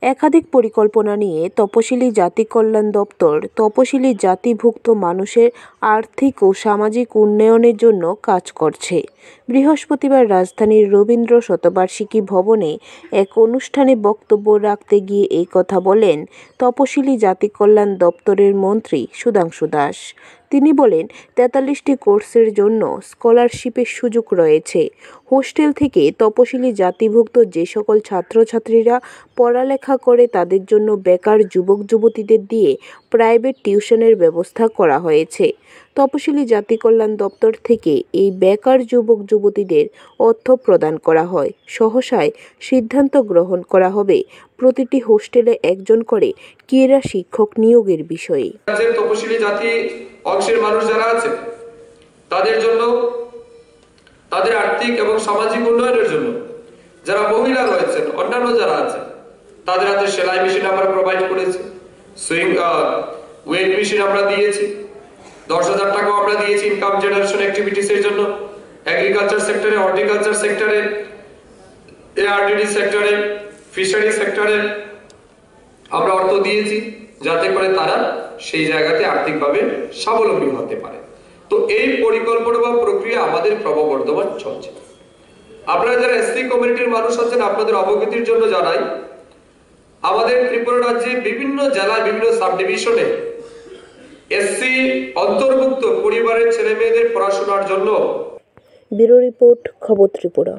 একাধিক পরিকল্পনা নিয়ে তপশিলি জাতি কল্যাণ দপ্তর তপশিলি জাতিভুক্ত মানুষের আর্থিক ও সামাজিক উন্নয়নের জন্য কাজ করছে। বৃহস্পতিবার রাজধানীর রবীন্দ্র শতবার্ষিকী ভবনে এক অনুষ্ঠানে বক্তব্য রাখতে গিয়ে এই কথা বলেন তপশিলি জাতি কল্যাণ দপ্তরের মন্ত্রী সুধাংশু দাস। তিনি বলেন, ৪৩টি কোর্সের জন্য স্কলারশিপের সুযোগ রয়েছে। হোস্টেল থেকে তপশিলি জাতিভুক্ত যে সকল ছাত্রছাত্রীরা পড়ালেখা করে তাদের জন্য বেকার যুবক যুবতীদের দিয়ে প্রাইভেট টিউশনের ব্যবস্থা করা হয়েছে। তপশিলি জাতি কল্যাণ দপ্তর থেকে এই বেকার যুবক যুবতীদের অর্থ প্রদান করা হয়। সহসায় সিদ্ধান্ত গ্রহণ করা হবে প্রতিটি হোস্টেলে একজন করে ক্রীড়া শিক্ষক নিয়োগের বিষয়ে। তপশিলি জাতি অংশের মানুষ যারা আছে তাদের জন্য, তাদের আর্থিক এবং সামাজিক উন্নয়নের জন্য যারা মহিলা রয়েছেন, অন্যান্য যারা আছে তাদের হাতে সেলাই মেশিন আমরা প্রোভাইড করেছি, সুইং ওয়েট মেশিন আমরা দিয়েছি, 10,000 টাকা আমরা দিয়েছি ইনকাম জেনারেশন অ্যাক্টিভিটিস এর জন্য। এগ্রিকালচার সেক্টরে, হর্টিকালচার সেক্টরে, এআরডিডি সেক্টরে, ফিশারি সেক্টরে আমরা অর্থ দিয়েছি যাতে করে তারা সেই জায়গাতে আর্থিকভাবে স্বাবলম্বী হতে পারে। তো এই পরিকল্পনা বা প্রক্রিয়া আমাদের ক্রমবর্ধমান চলছে। আপনারা যারা এসসি কমিউনিটির মানুষ আছেন, আপনাদের অবগতির জন্য জানাই, আমাদের ত্রিপুরা রাজ্যে বিভিন্ন জেলায় বিভিন্ন সাব ডিভিশনে এসসি অন্তর্ভুক্ত পরিবারের ছেলে মেয়েদের পড়াশোনার জন্য। ব্যুরো রিপোর্ট, খবর ত্রিপুরা।